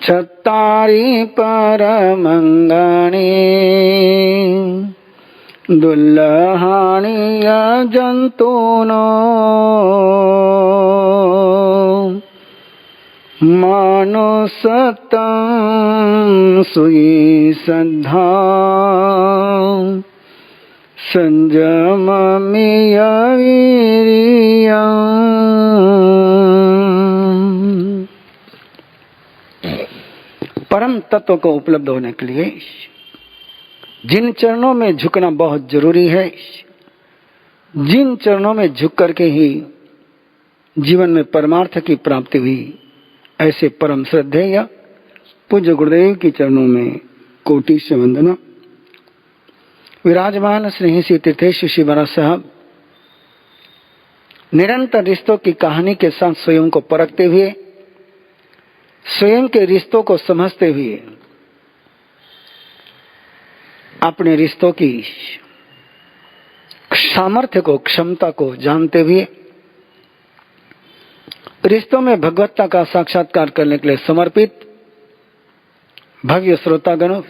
छत्तारी परमंगणी दुल्लहाणीय जंतुनो मानुसतं सुयी श्रद्धा संजममिय वीर्यम्। परम तत्व को उपलब्ध होने के लिए जिन चरणों में झुकना बहुत जरूरी है, जिन चरणों में झुक करके ही जीवन में परमार्थ की प्राप्ति हुई, ऐसे परम श्रद्धेय पूज्य गुरुदेव के चरणों में कोटि से वंदना। विराजमान श्री श्री तीर्थेश श्री महाराज साहब निरंतर रिश्तों की कहानी के साथ स्वयं को परखते हुए, स्वयं के रिश्तों को समझते हुए, अपने रिश्तों की सामर्थ्य को, क्षमता को जानते हुए रिश्तों में भगवत्ता का साक्षात्कार करने के लिए समर्पित भव्य श्रोतागणों,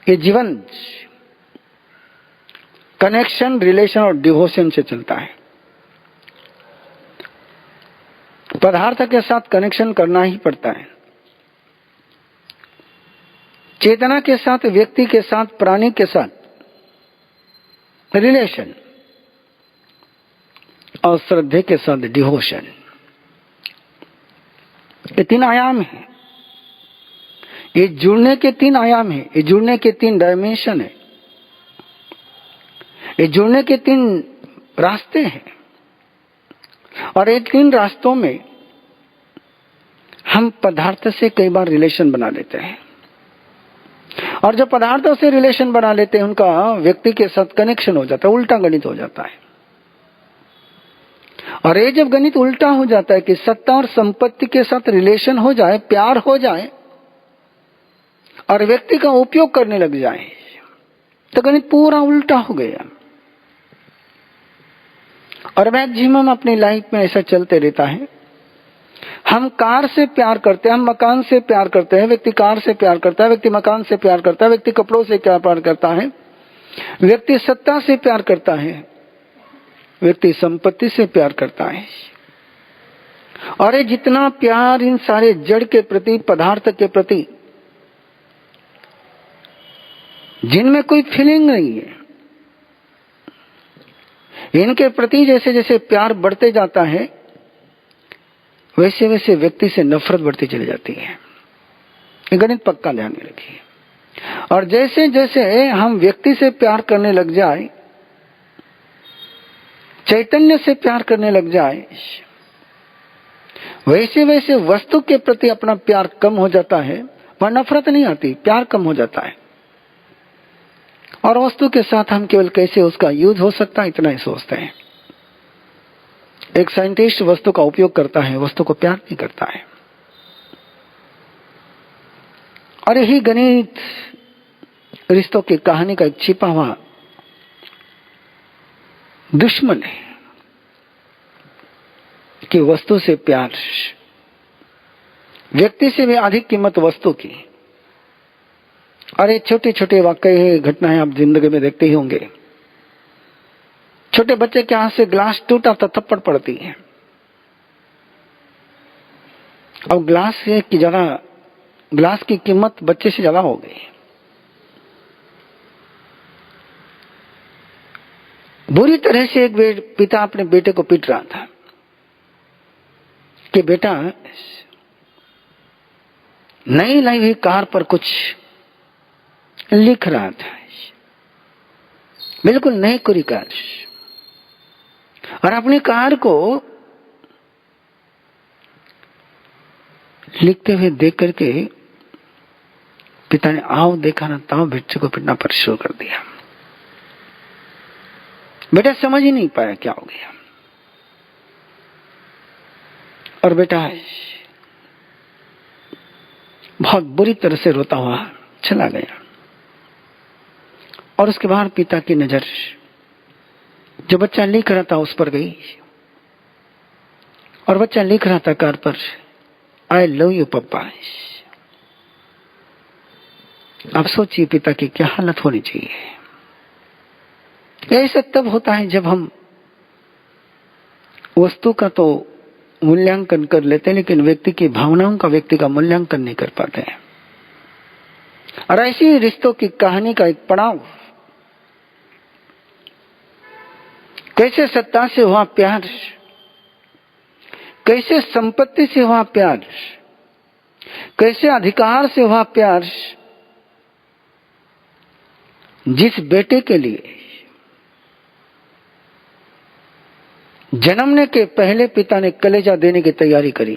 ये जीवन कनेक्शन, रिलेशन और डिवोशन से चलता है। पदार्थ के साथ कनेक्शन करना ही पड़ता है, चेतना के साथ, व्यक्ति के साथ, प्राणी के साथ रिलेशन, और श्रद्धे के साथ डिवोशन। ये तीन आयाम है, ये जुड़ने के तीन आयाम है, ये जुड़ने के तीन डायमेंशन है, ये जुड़ने के तीन रास्ते हैं। और ये तीन रास्तों में हम पदार्थ से कई बार रिलेशन बना लेते हैं, और जो पदार्थों से रिलेशन बना लेते हैं उनका व्यक्ति के साथ कनेक्शन हो जाता है, उल्टा गणित हो जाता है। और ये जब गणित उल्टा हो जाता है कि सत्ता और संपत्ति के साथ रिलेशन हो जाए, प्यार हो जाए और व्यक्ति का उपयोग करने लग जाए, तो गणित पूरा उल्टा हो गया। और मैक्सिमम अपनी लाइफ में ऐसा चलते रहता है। हम कार से प्यार करते हैं, हम मकान से प्यार करते हैं, व्यक्ति कार से प्यार करता है, व्यक्ति मकान से प्यार करता है, व्यक्ति कपड़ों से प्यार करता है, व्यक्ति सत्ता से प्यार करता है, व्यक्ति संपत्ति से प्यार करता है। और ये जितना प्यार इन सारे जड़ के प्रति, पदार्थ के प्रति, जिनमें कोई फीलिंग नहीं है, इनके प्रति जैसे जैसे प्यार बढ़ते जाता है, वैसे वैसे व्यक्ति से नफरत बढ़ती चली जाती है। ये गणित पक्का ध्यान में रखिए। और जैसे जैसे हम व्यक्ति से प्यार करने लग जाए, चैतन्य से प्यार करने लग जाए, वैसे वैसे वस्तु के प्रति अपना प्यार कम हो जाता है। वह नफरत नहीं आती, प्यार कम हो जाता है। और वस्तु के साथ हम केवल कैसे उसका यूज हो सकता है इतना ही सोचते हैं। एक साइंटिस्ट वस्तु का उपयोग करता है, वस्तु को प्यार नहीं करता है। और यही गणित रिश्तों की कहानी का एक छिपा हुआ दुश्मन है कि वस्तु से प्यार, व्यक्ति से भी अधिक कीमत वस्तु की। और ये छोटे छोटे वाकई घटनाएं आप जिंदगी में देखते ही होंगे। छोटे बच्चे के हाथ से ग्लास टूटा तो थप्पड़ पड़ती है। अब ग्लास की कीमत बच्चे से ज्यादा हो गई। बुरी तरह से एक पिता अपने बेटे को पीट रहा था कि बेटा, नई लाई हुई कार पर कुछ लिख रहा था, बिल्कुल नई कोरी कार, और अपनी कार को लिखते हुए देख करके पिता ने आओ देखा ना ताओ बेटे को पीटना पर शुरू कर दिया। बेटा समझ ही नहीं पाया क्या हो गया, और बेटा बहुत बुरी तरह से रोता हुआ चला गया। और उसके बाद पिता की नजर जो बच्चा लिख रहा था उस पर गई, और बच्चा लिख रहा था कार पर आई लव यू पप्पा। अब सोचिए पिता की क्या हालत होनी चाहिए। ऐसा तब होता है जब हम वस्तु का तो मूल्यांकन कर लेते हैं, लेकिन व्यक्ति की भावनाओं का, व्यक्ति का मूल्यांकन नहीं कर पाते हैं। और ऐसी रिश्तों की कहानी का एक पड़ाव, कैसे सत्ता से हुआ प्यार, कैसे संपत्ति से हुआ प्यार, कैसे अधिकार से हुआ प्यार, जिस बेटे के लिए जन्मने के पहले पिता ने कलेजा देने की तैयारी करी,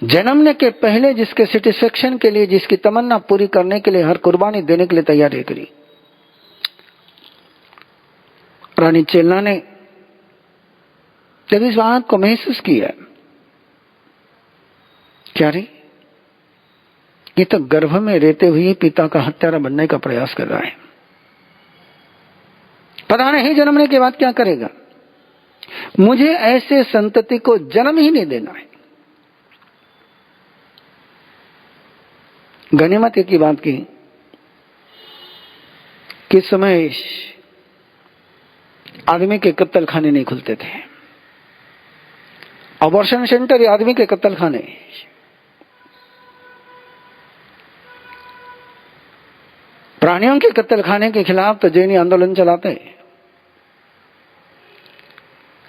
जन्मने के पहले जिसके सेटिस्फेक्शन के लिए, जिसकी तमन्ना पूरी करने के लिए हर कुर्बानी देने के लिए तैयारी करी, रानी चेलना ने जब इस बात को महसूस किया, क्या रे, ये तो गर्भ में रहते हुए पिता का हत्यारा बनने का प्रयास कर रहा है, पता नहीं जन्मने के बाद क्या करेगा, मुझे ऐसे संतति को जन्म ही नहीं देना है। गनीमत की बात की, किस समय आदमी के कत्ल खाने नहीं खुलते थे, अबॉर्शन सेंटर या आदमी के कत्ल खाने, प्राणियों के कत्ल खाने के खिलाफ तो जैनी आंदोलन चलाते हैं,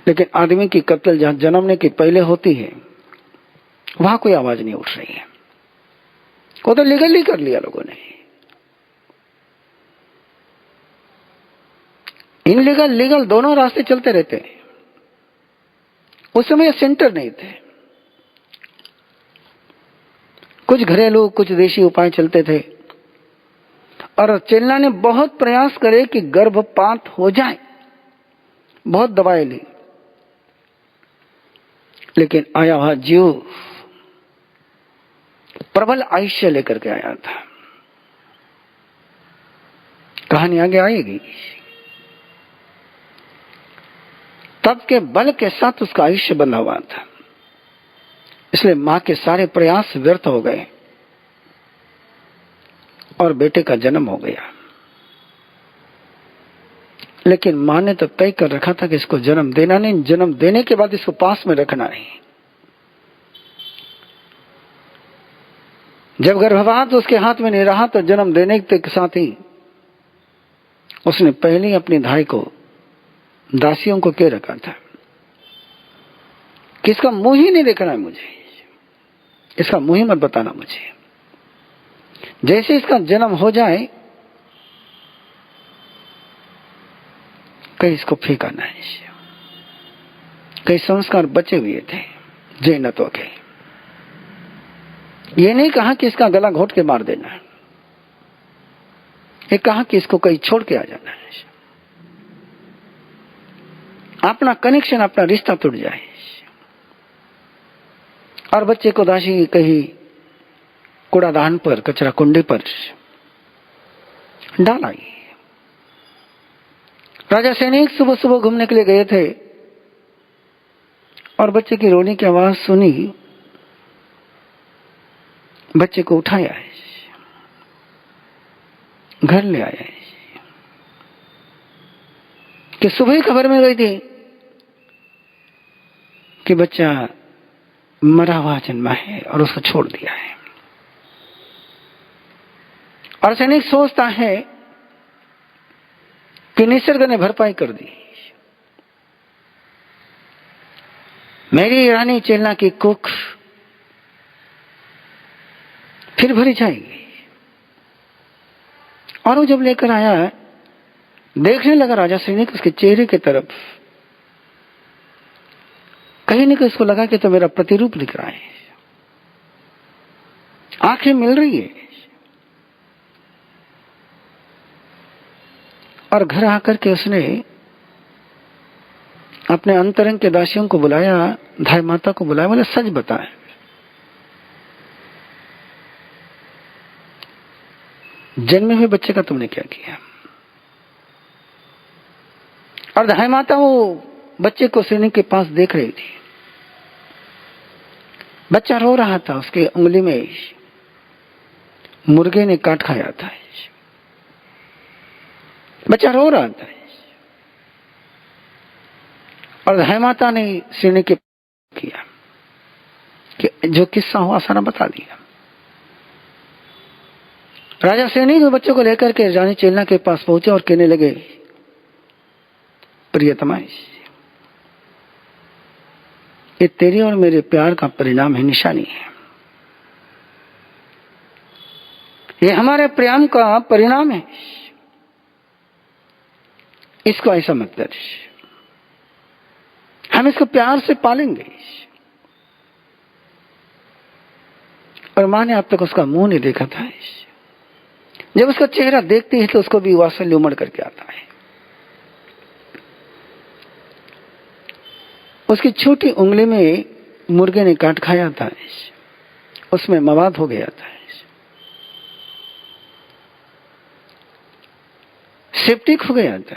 लेकिन आदमी की कत्ल जहां जन्मने की पहले होती है वहां कोई आवाज नहीं उठ रही है। वो तो लीगली कर लिया लोगों ने, इनलीगल लीगल दोनों रास्ते चलते रहते हैं। उस समय सेंटर नहीं थे, कुछ घरेलू कुछ देशी उपाय चलते थे, और चेलना ने बहुत प्रयास करे कि गर्भपात हो जाए, बहुत दवाएं ली, लेकिन आया हुआ जीव प्रबल आयुष्य लेकर के आया था। कहानी आगे आएगी। तब के बल के साथ उसका आयुष्य बंधा हुआ था, इसलिए मां के सारे प्रयास व्यर्थ हो गए और बेटे का जन्म हो गया। लेकिन मां ने तो तय कर रखा था कि इसको जन्म देना नहीं, जन्म देने के बाद इसको पास में रखना नहीं। जब गर्भपात उसके हाथ में नहीं रहा तो जन्म देने के साथ ही उसने पहले अपनी धाई को, दासियों को कह रखा था कि इसका मुंह ही नहीं देखना है मुझे, इसका मुंह ही मत बताना मुझे। जैसे इसका जन्म हो जाए कहीं इसको फेंका नहीं। कई संस्कार बचे हुए थे जैनत्व के। ये नहीं कहा कि इसका गला घोट के मार देना है, ये कहा कि इसको कहीं छोड़ के आ जाना है, अपना कनेक्शन, अपना रिश्ता टूट जाए। और बच्चे को दासी कहीं कूड़ादान पर, कचरा कुंडे पर डाला। राजा सैनिक सुबह सुबह घूमने के लिए गए थे और बच्चे की रोने की आवाज सुनी, बच्चे को उठाया, घर ले आया कि सुबह ही खबर मिल गई थी कि बच्चा मरा हुआ जन्मा है और उसको छोड़ दिया है। और सैनिक सोचता है कि निसर्ग ने भरपाई कर दी, मेरी रानी चेलना की कुख फिर भरी जाएगी। और वो जब लेकर आया, देखने लगा राजा सैनिक उसके चेहरे की तरफ, कहीं न कहीं उसको लगा कि तो मेरा प्रतिरूप दिख रहा है, आंखें मिल रही है। और घर आकर के उसने अपने अंतरंग के दासियों को बुलाया, धाय माता को बुलाया, बोले सच बताए, जन्मे हुए बच्चे का तुमने क्या किया। और धाय माता वो बच्चे को सैनिक के पास देख रही थी, बच्चा रो रहा था, उसके उंगली में मुर्गे ने काट खाया था। बच्चा रो रहा था और है माता ने श्रेणी के किया कि जो किस्सा हुआ सारा बता दिया। राजा श्रेणी के बच्चों को लेकर के रानी चेलना के पास पहुंचे और कहने लगे, प्रियतमा, ये तेरे और मेरे प्यार का परिणाम है, निशानी है। ये हमारे प्रेम का परिणाम है, इसको ऐसा मत कर। हम इसको प्यार से पालेंगे। और मां ने अब तक उसका मुंह नहीं देखा था। जब उसका चेहरा देखती है तो उसको भी वात्सल्य उमड़ करके आता है। उसकी छोटी उंगली में मुर्गे ने काट खाया था, उसमें मवाद हो गया था। सेप्टिक हो गया था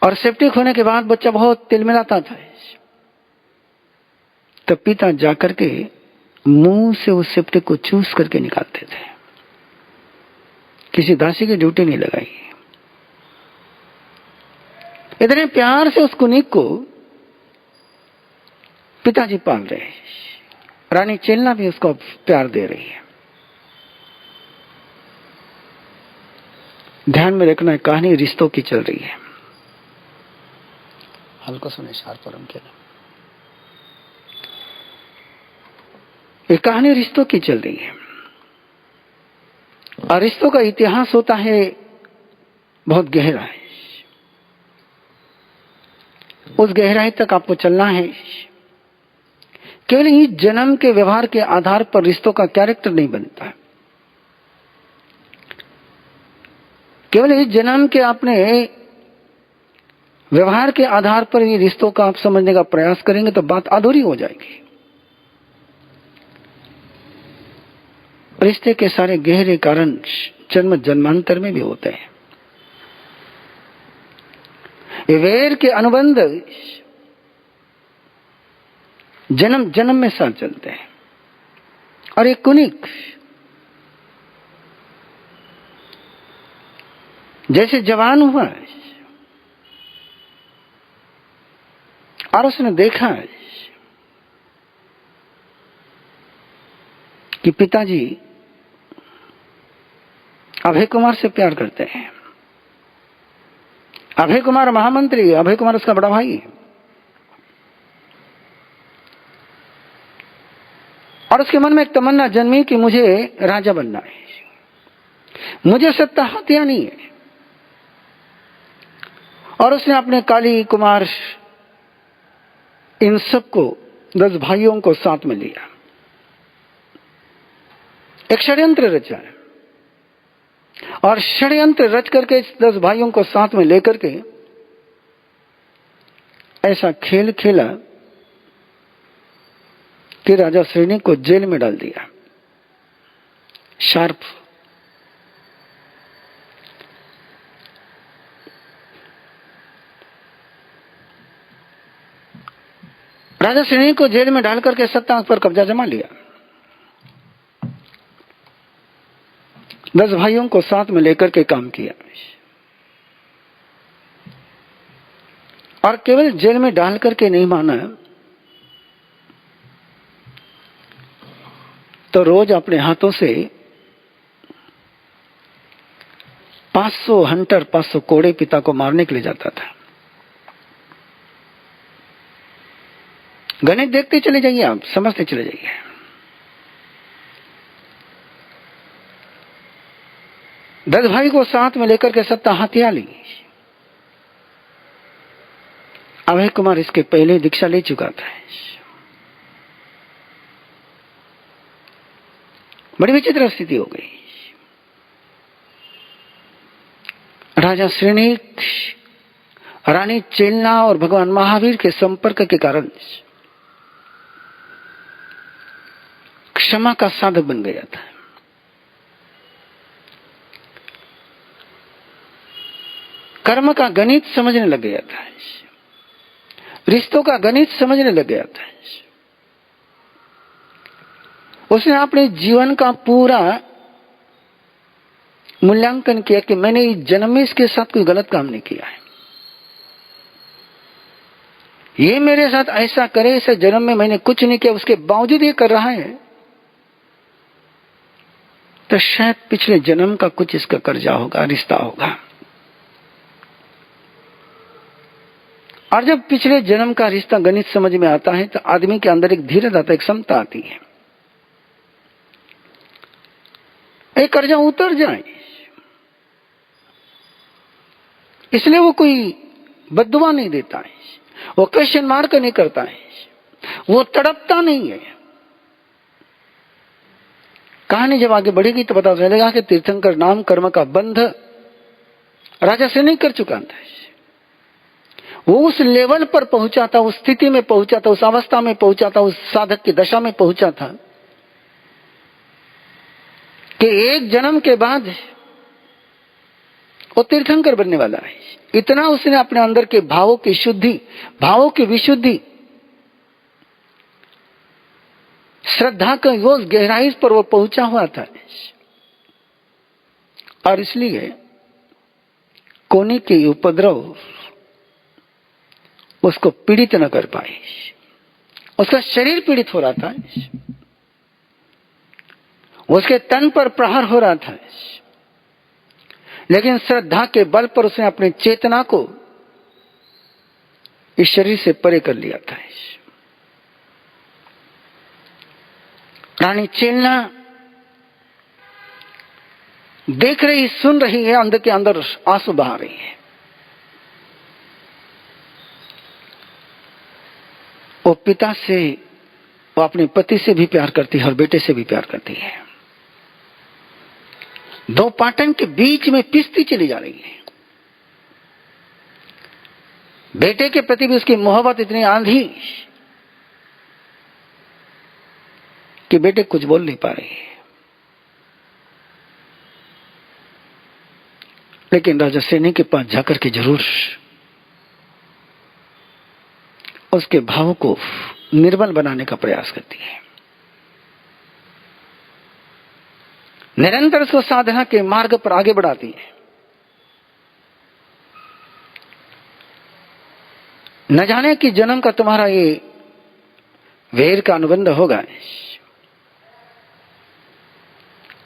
और सेप्टिक होने के बाद बच्चा बहुत तिलमिलाता था। तब पिता जाकर के मुंह से उस सेप्टिक को चूस करके निकालते थे। किसी दासी की ड्यूटी नहीं लगाई। इतने प्यार से उस कुनिक को पिताजी पाल रहे हैं। रानी चेलना भी उसको प्यार दे रही है। ध्यान में रखना, कहानी रिश्तों की चल रही है। हल्को सुने शार परम के नाम। ये कहानी रिश्तों की चल रही है और रिश्तों का इतिहास होता है बहुत गहरा है। उस गहराई तक आपको चलना है। केवल इस जन्म के व्यवहार के आधार पर रिश्तों का कैरेक्टर नहीं बनता है। केवल इस जन्म के अपने व्यवहार के आधार पर ये रिश्तों का आप समझने का प्रयास करेंगे तो बात अधूरी हो जाएगी। रिश्ते के सारे गहरे कारण जन्म जन्मांतर में भी होते हैं। ये वैर के अनुबंध जन्म जन्म में साथ चलते हैं। और एक कुनिक जैसे जवान हुआ और उसने देखा कि पिताजी अभय कुमार से प्यार करते हैं। अभय कुमार महामंत्री, अभय कुमार उसका बड़ा भाई है। और उसके मन में एक तमन्ना जन्मी कि मुझे राजा बनना है, मुझे सत्ता हत्या नहीं है। और उसने अपने काली कुमार इन सबको 10 भाइयों को साथ में लिया, एक षड्यंत्र रचा है। और षड्यंत्र रच करके इस 10 भाइयों को साथ में लेकर के ऐसा खेल खेला कि राजा श्रेणी को जेल में डाल दिया। शार्प राजा श्रेणी को जेल में डाल करके सत्ता पर कब्जा जमा लिया। 10 भाइयों को साथ में लेकर के काम किया और केवल जेल में डाल करके नहीं माना तो रोज अपने हाथों से 500 हंटर 500 कोड़े पिता को मारने के लिए जाता था। गणित देखते चले जाइए, आप समझते चले जाइए। दस भाई को साथ में लेकर के सत्ता हथिया ली। अभय कुमार इसके पहले दीक्षा ले चुका था। बड़ी विचित्र स्थिति हो गई। राजा श्रेणी रानी चेलना और भगवान महावीर के संपर्क के कारण क्षमा का साधक बन गया था। कर्म का गणित समझने लग गया था। रिश्तों का गणित समझने लग गया था। उसने अपने जीवन का पूरा मूल्यांकन किया कि मैंने इस जन्म में इसके साथ कोई गलत काम नहीं किया है, ये मेरे साथ ऐसा करे, इस जन्म में मैंने कुछ नहीं किया, उसके बावजूद ये कर रहा है, तो शायद पिछले जन्म का कुछ इसका कर्जा होगा, रिश्ता होगा। और जब पिछले जन्म का रिश्ता गणित समझ में आता है तो आदमी के अंदर एक धीरज आता है, एक क्षमता आती है, एक कर्जा उतर जाए। इसलिए वो कोई बद्दुआ नहीं देता है, वो क्वेश्चन मार्क नहीं करता है, वो तड़पता नहीं है। कहानी जब आगे बढ़ेगी तो पता चलेगा कि तीर्थंकर नाम कर्म का बंध राजा से नहीं कर चुका था। वो उस लेवल पर पहुंचा था, उस स्थिति में पहुंचा था, उस अवस्था में पहुंचा था, उस साधक की दशा में पहुंचा था कि एक जन्म के बाद वो तीर्थंकर बनने वाला है। इतना उसने अपने अंदर के भावों की शुद्धि, भावों की विशुद्धि, श्रद्धा का योज गहराई पर वो पहुंचा हुआ था। और इसलिए कोने के उपद्रव उसको पीड़ित न कर पाए। उसका शरीर पीड़ित हो रहा था, उसके तन पर प्रहार हो रहा था, लेकिन श्रद्धा के बल पर उसने अपने चेतना को इस शरीर से परे कर लिया था। रानी चेलना देख रही, सुन रही है, अंदर के अंदर आंसू बहा रही है। वो पिता से, वो अपने पति से भी प्यार करती है और बेटे से भी प्यार करती है। दो पाटन के बीच में पिसती चली जा रही है। बेटे के प्रति भी उसकी मोहब्बत इतनी आंधी कि बेटे कुछ बोल नहीं पा रही है। लेकिन राजा सैनी के पास जाकर के जरूर उसके भावों को निर्बल बनाने का प्रयास करती है। निरंतर उसको साधना के मार्ग पर आगे बढ़ाती है। न जाने कि जन्म का तुम्हारा ये वैर का अनुबंध होगा।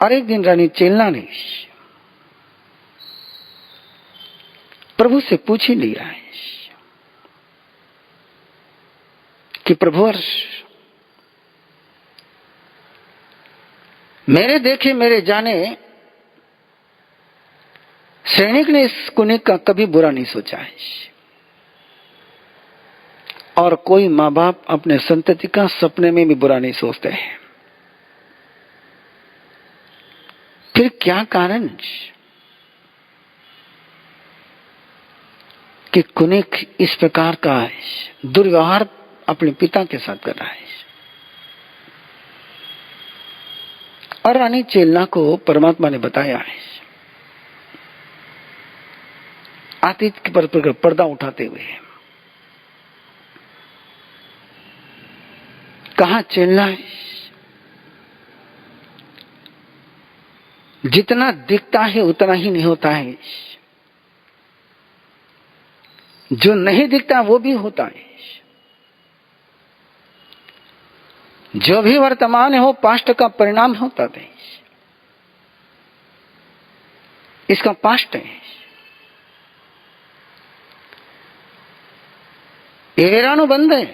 और एक दिन रानी चेलना ने प्रभु से पूछ ही लिया है कि प्रभुवर, मेरे देखे मेरे जाने सैनिक ने इस कुनिक का कभी बुरा नहीं सोचा है, और कोई माँ बाप अपने संतति का सपने में भी बुरा नहीं सोचते हैं। फिर क्या कारण कि कुनिक इस प्रकार का दुर्व्यवहार अपने पिता के साथ कर रहा है? और रानी चेलना को परमात्मा ने बताया है, आतिथ्य के पर पर्दा उठाते हुए, कहा चेलना है, जितना दिखता है उतना ही नहीं होता है, जो नहीं दिखता वो भी होता है। जो भी वर्तमान हो पास्ट का परिणाम होता है, इसका पास्ट है। ये वेरानुबंध है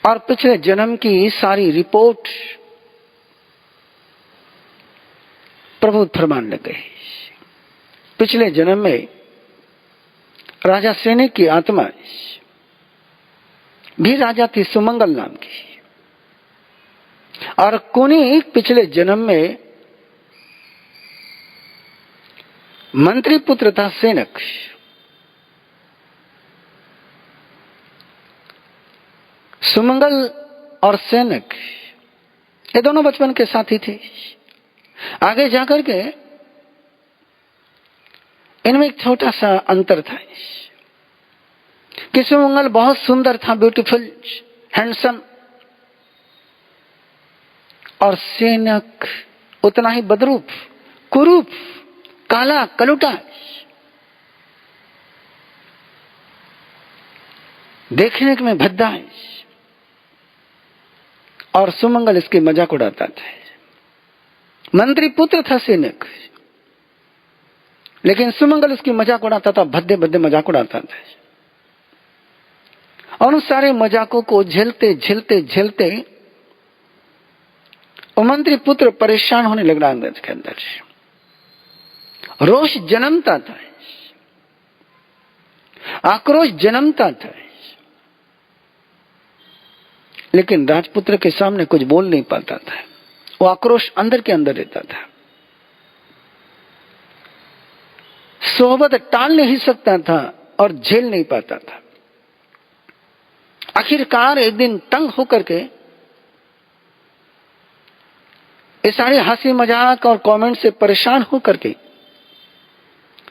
और पिछले जन्म की सारी रिपोर्ट प्रभु फरमान लग गए। पिछले जन्म में राजा सैनिक की आत्मा भी राजा थी, सुमंगल नाम की, और कुनी पिछले जन्म में मंत्री पुत्र था, सैनिक। सुमंगल और सैनिक ये दोनों बचपन के साथी थे। आगे जाकर के इनमें एक छोटा सा अंतर था। कि सुमंगल बहुत सुंदर था, ब्यूटीफुल, हैंडसम, और सेनक उतना ही बदरूप, कुरूप, काला, कलुटा, देखने में भद्दा है। और सुमंगल इसकी मजाक उड़ाता था। मंत्री पुत्र था सेनक, लेकिन सुमंगल उसकी मजाक उड़ाता था, भद्दे भद्दे मजाक उड़ाता था। और उन सारे मजाकों को झेलते झेलते झेलते वो मंत्री पुत्र परेशान होने लग रहा अंदर के अंदर। रोष जन्मता था, आक्रोश जन्मता था, लेकिन राजपुत्र के सामने कुछ बोल नहीं पाता था। वो आक्रोश अंदर के अंदर रहता था, सोहबत टाल नहीं सकता था और झेल नहीं पाता था। आखिरकार एक दिन तंग होकर के इस सारे हंसी मजाक और कमेंट से परेशान होकर के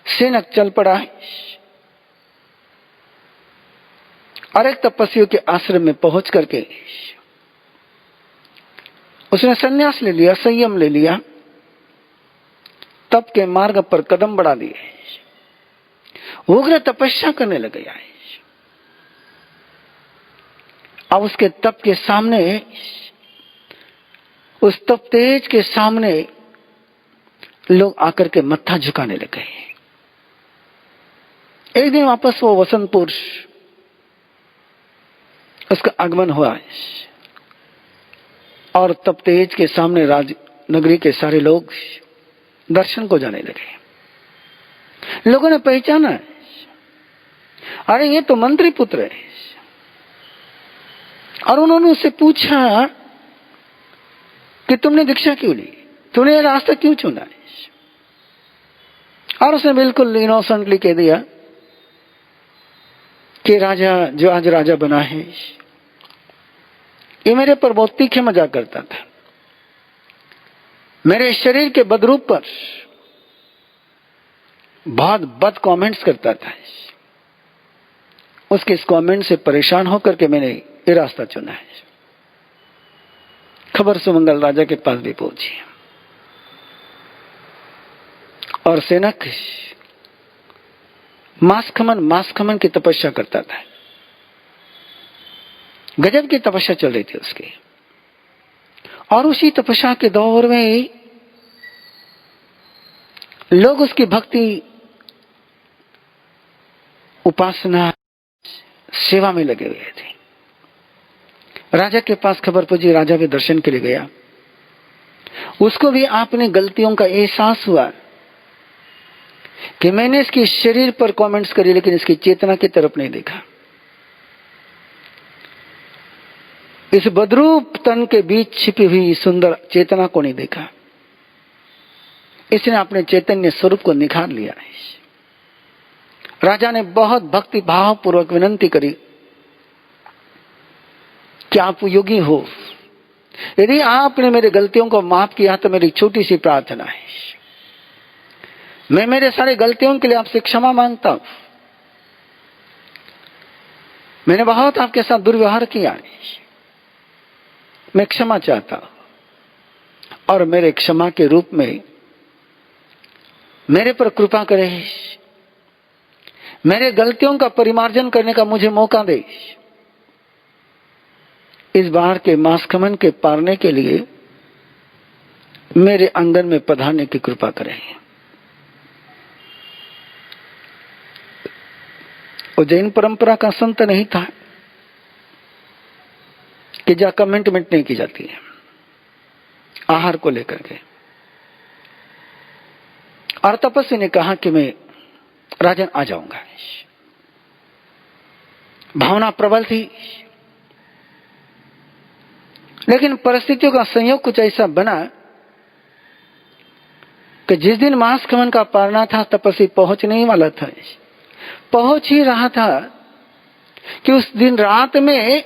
सेनक चल पड़ा है और एक तपस्वियों के आश्रम में पहुंच करके उसने संन्यास ले लिया, संयम ले लिया, तप के मार्ग पर कदम बढ़ा दिए, उग्र तपस्या करने लग गया है। अब उसके तप के सामने, उस तप तेज के सामने लोग आकर के मत्था झुकाने लगे। एक दिन वापस वो वसंतपुर उसका आगमन हुआ और तप तेज के सामने राजनगरी के सारे लोग दर्शन को जाने लगे। लोगों ने पहचाना, अरे ये तो मंत्री पुत्र है। और उन्होंने उससे पूछा कि तुमने दीक्षा क्यों ली, तुमने ये रास्ता क्यों चुना है? और उसने बिल्कुल इनोसेंटली कह दिया कि राजा जो आज राजा बना है ये मेरे पर बहुत तीखे मजाक करता था, मेरे शरीर के बदरूप पर बहुत बद कमेंट्स करता था। उसके इस कमेंट से परेशान होकर के मैंने ये रास्ता चुना है। खबर सुमंगल राजा के पास भी पहुंची और सेनक मांस खमन की तपस्या करता था। गजब की तपस्या चल रही थी उसकी। और उसी तपस्या के दौर में लोग उसकी भक्ति, उपासना, सेवा में लगे हुए थे। राजा के पास खबर पहुंची, राजा भी दर्शन के लिए गया। उसको भी आपने गलतियों का एहसास हुआ कि मैंने इसके शरीर पर कमेंट्स करे लेकिन इसकी चेतना की तरफ नहीं देखा। इस बदरूप तन के बीच छिपी हुई सुंदर चेतना को नहीं देखा। इसने अपने चैतन्य स्वरूप को निखार लिया है। राजा ने बहुत भक्ति भाव पूर्वक विनती करी कि आप योगी हो, यदि आपने मेरे गलतियों को माफ किया तो मेरी छोटी सी प्रार्थना है, मैं मेरे सारे गलतियों के लिए आपसे क्षमा मांगता हूं। मैंने बहुत आपके साथ दुर्व्यवहार किया है, मैं क्षमा चाहता हूं और मेरे क्षमा के रूप में मेरे पर कृपा करें, मेरे गलतियों का परिमार्जन करने का मुझे मौका दे। इस बार के मांसखमन के पारने के लिए मेरे आंगन में पधारने की कृपा करें। वो जैन परंपरा का संत नहीं था कि जहां कमेंटमेंट नहीं की जाती है आहार को लेकर के। और तपस्वी ने कहा कि मैं राजन आ जाऊंगा। भावना प्रबल थी, लेकिन परिस्थितियों का संयोग कुछ ऐसा बना कि जिस दिन मांसखमन का पारना था तपस्वी पहुंचने ही वाला था, पहुंच ही रहा था कि उस दिन रात में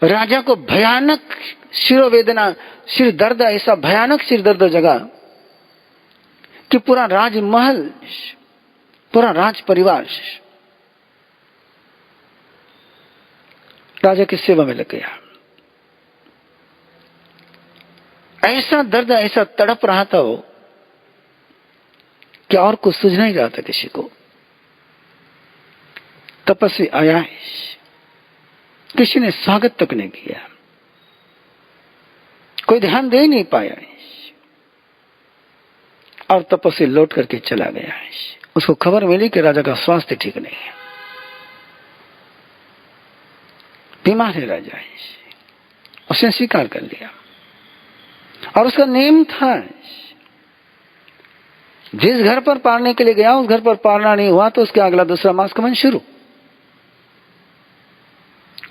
राजा को भयानक शिरोवेदना, सिर दर्द, ऐसा भयानक सिर दर्द जगा कि पूरा राजमहल, पूरा राज परिवार राजा की सेवा में लग गया। ऐसा दर्द, ऐसा तड़प रहा था वो कि और कुछ सूझ नहीं रहा था किसी को। तपस्वी आया है, किसी ने स्वागत तक नहीं किया, कोई ध्यान दे नहीं पाया है, और तपस्वी लौट करके चला गया है। उसको खबर मिली कि राजा का स्वास्थ्य ठीक नहीं है, बीमार है राजा है। उसने स्वीकार कर लिया, और उसका नेम था जिस घर पर पालने के लिए गया उस घर पर पालना नहीं हुआ तो उसके अगला दूसरा मास कमन शुरू,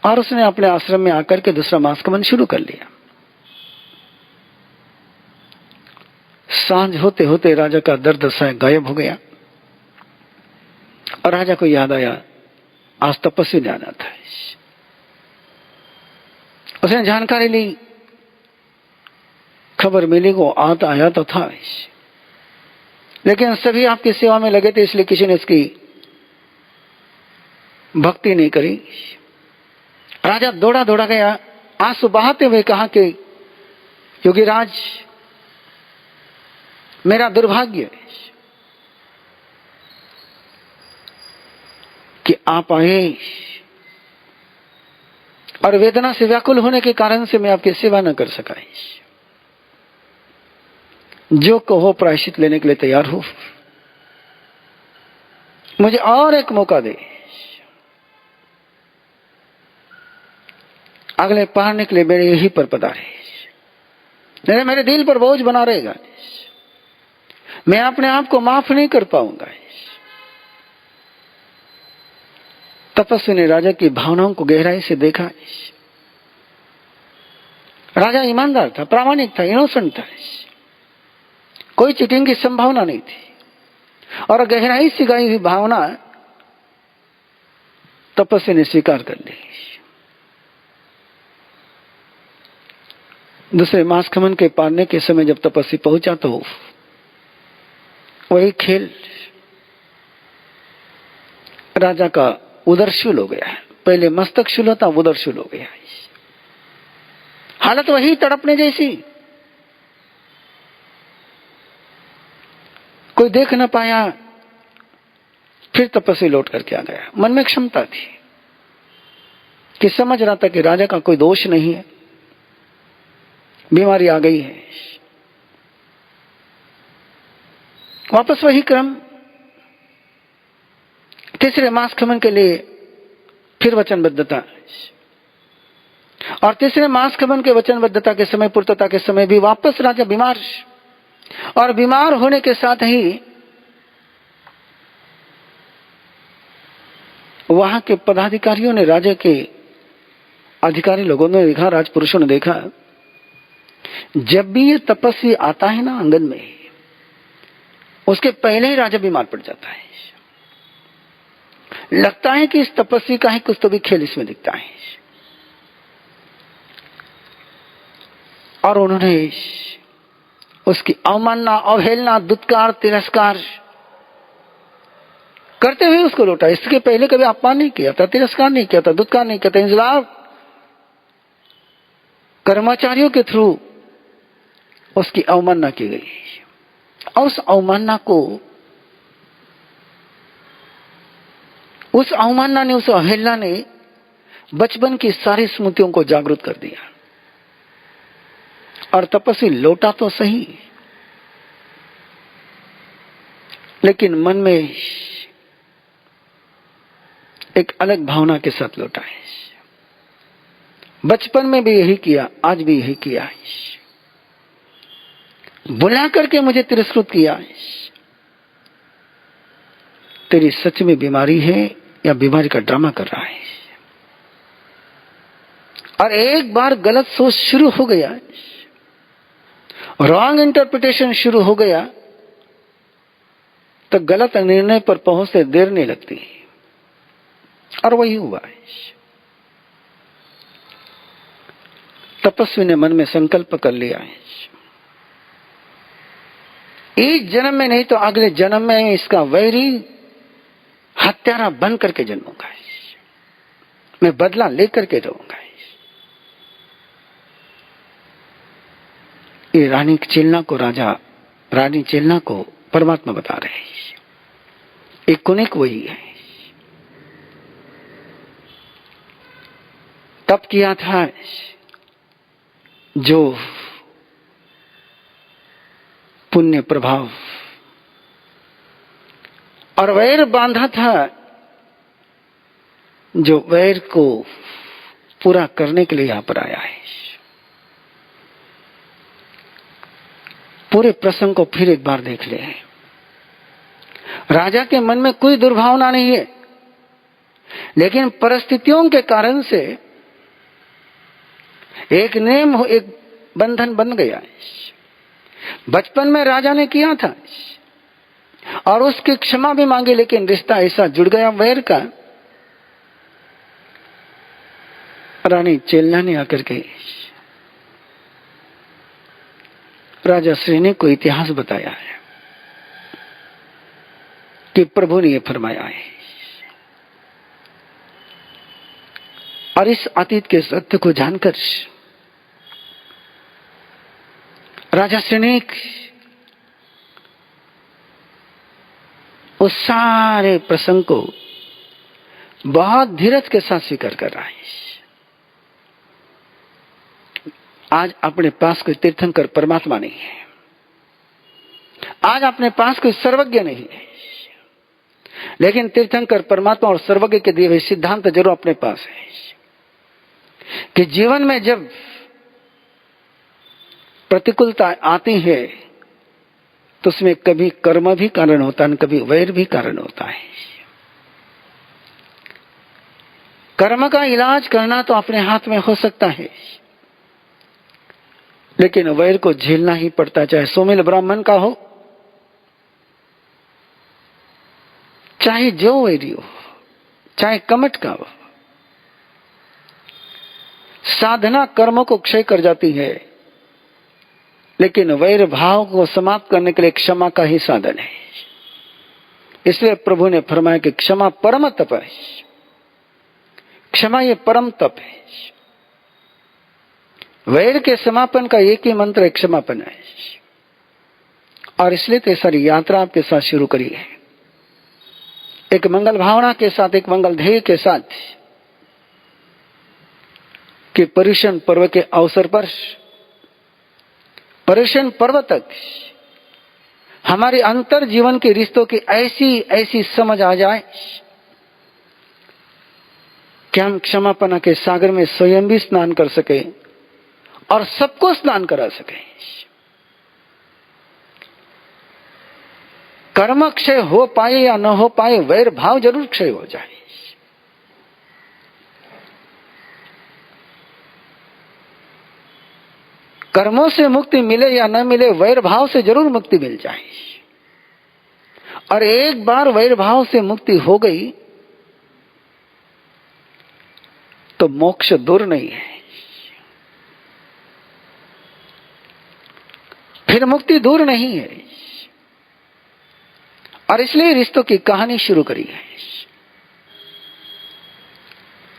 और उसने अपने आश्रम में आकर के दूसरा मास कमन शुरू कर लिया। सांझ होते होते राजा का दर्द सा गायब हो गया, और राजा को याद आया आज तपस्वी जाना था। उसने जानकारी ली, खबर मिली को आता आया तो था, लेकिन सभी आपकी सेवा में लगे थे, इसलिए किसी ने उसकी भक्ति नहीं करी। राजा दौड़ा दौड़ा गया, आंसू बहाते हुए कहा कि योगीराज, मेरा दुर्भाग्य है कि आप आए, और वेदना से व्याकुल होने के कारण से मैं आपकी सेवा न कर सका। जो कहो प्रायश्चित लेने के लिए तैयार हो, मुझे और एक मौका दे, अगले पढ़ने के लिए मेरे यही पर पधारे, नहीं मेरे दिल पर बोझ बना रहेगा, मैं अपने आप को माफ नहीं कर पाऊंगा। तपस्वी ने राजा की भावनाओं को गहराई से देखा। राजा ईमानदार था, प्रामाणिक था, इनोसेंट था, कोई चीटिंग की संभावना नहीं थी, और गहराई से गई हुई भावना तपस्वी ने स्वीकार कर ली। दूसरे मास खमन के पारने के समय जब तपस्वी पहुंचा तो वही खेल, राजा का उदर शूल हो गया। पहले मस्तक शूल होता, उदर शूल हो गया। हालत वही तड़पने जैसी, कोई देख न पाया। फिर तपस्वी लौट करके आ गया। मन में क्षमता थी कि समझ रहा था कि राजा का कोई दोष नहीं है, बीमारी आ गई है। वापस वही क्रम, तीसरे मास खमन के लिए फिर वचनबद्धता, और तीसरे मास खमन के वचनबद्धता के समय, पूर्तता के समय भी वापस राजा बीमार, और बीमार होने के साथ ही वहां के पदाधिकारियों ने, राजा के अधिकारी लोगों ने देखा, राजपुरुषों ने देखा, जब भी ये तपस्वी आता है ना आंगन में, उसके पहले ही राजा बीमार पड़ जाता है। लगता है कि इस तपस्वी का ही कुछ तो भी खेल इसमें दिखता है। और उन्होंने उसकी अवमानना, अवहेलना, दुत्कार, तिरस्कार करते हुए उसको लौटा। इसके पहले कभी अपमान नहीं किया था, तिरस्कार नहीं किया था, दुत्कार नहीं किया था। इंजलाब कर्मचारियों के थ्रू उसकी अवमानना की गई, और उस अवमानना को, उस अवमानना ने, उस अवहेलना ने बचपन की सारी स्मृतियों को जागृत कर दिया। और तपस्वी लौटा तो सही, लेकिन मन में एक अलग भावना के साथ लौटा है। बचपन में भी यही किया, आज भी यही किया है, बुला करके मुझे तिरस्कृत किया है। तेरी सच में बीमारी है या बीमारी का ड्रामा कर रहा है? और एक बार गलत सोच शुरू हो गया, रॉन्ग इंटरप्रिटेशन शुरू हो गया, तो गलत निर्णय पर पहुंचते देर नहीं लगती। और वही हुआ है। तपस्वी ने मन में संकल्प कर लिया है, इस जन्म में नहीं तो अगले जन्म में इसका वैरी हत्यारा बन करके जन्मूंगा। मैं बदला लेकर के रहूंगा। ये रानी चेलना को परमात्मा बता रहे हैं। एक कुनिक वही है, तप किया था जो पुण्य प्रभाव, और वैर बांधा था जो वैर को पूरा करने के लिए यहां पर आया है। पूरे प्रसंग को फिर एक बार देख ले। राजा के मन में कोई दुर्भावना नहीं है, लेकिन परिस्थितियों के कारण से एक नियम, एक बंधन बन गया। बचपन में राजा ने किया था और उसकी क्षमा भी मांगी, लेकिन रिश्ता ऐसा जुड़ गया वैर का। रानी चेलना ने आकर के राजा श्रेणी को इतिहास बताया है कि प्रभु ने यह फरमाया है, और इस अतीत के सत्य को जानकर राजा श्रेणी उस सारे प्रसंग को बहुत धीरज के साथ स्वीकार कर रहा है। आज अपने पास कोई तीर्थंकर परमात्मा नहीं है, आज अपने पास कोई सर्वज्ञ नहीं है, लेकिन तीर्थंकर परमात्मा और सर्वज्ञ के दिए हुए सिद्धांत जरूर अपने पास है कि जीवन में जब प्रतिकूलता आती है तो उसमें कभी कर्म भी कारण होता है, कभी वैर भी कारण होता है। कर्म का इलाज करना तो अपने हाथ में हो सकता है, लेकिन वैर को झेलना ही पड़ता, चाहे सोमिल ब्राह्मण का हो, चाहे जो वैरी हो, चाहे कमट का हो। साधना कर्मों को क्षय कर जाती है, लेकिन वैर भाव को समाप्त करने के लिए क्षमा का ही साधन है। इसलिए प्रभु ने फरमाया कि क्षमा परम तप है, क्षमा ये परम तप है। वैर के समापन का एक ही मंत्र है, क्षमापन है। और इसलिए तो सारी यात्रा आपके साथ शुरू करी है, एक मंगल भावना के साथ, एक मंगल ध्येय के साथ, कि पर्युषण पर्व के अवसर पर, पर्युषण पर्व तक हमारे अंतर जीवन के रिश्तों की ऐसी ऐसी समझ आ जाए कि हम क्षमापना के सागर में स्वयं भी स्नान कर सके और सबको स्नान करा सके। कर्म क्षय हो पाए या न हो पाए, वैर भाव जरूर क्षय हो जाए। कर्मों से मुक्ति मिले या न मिले, वैर भाव से जरूर मुक्ति मिल जाए। और एक बार वैर भाव से मुक्ति हो गई तो मोक्ष दूर नहीं है, फिर मुक्ति दूर नहीं है। और इसलिए रिश्तों की कहानी शुरू करी है।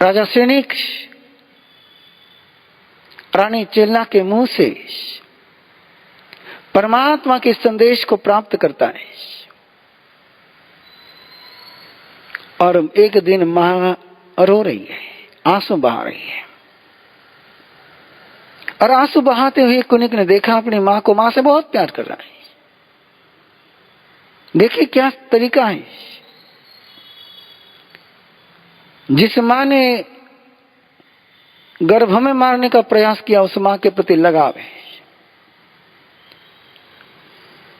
राजा सैनिक रानी चेलना के मुंह से परमात्मा के संदेश को प्राप्त करता है। और एक दिन मां रो रही है, आंसू बहा रही है, और आंसू बहाते हुए कुनिक ने देखा अपनी मां को, मां से बहुत प्यार कर रहा है। देखिए क्या तरीका है। जिस मां ने गर्भ में मारने का प्रयास किया, उस मां के प्रति लगाव है।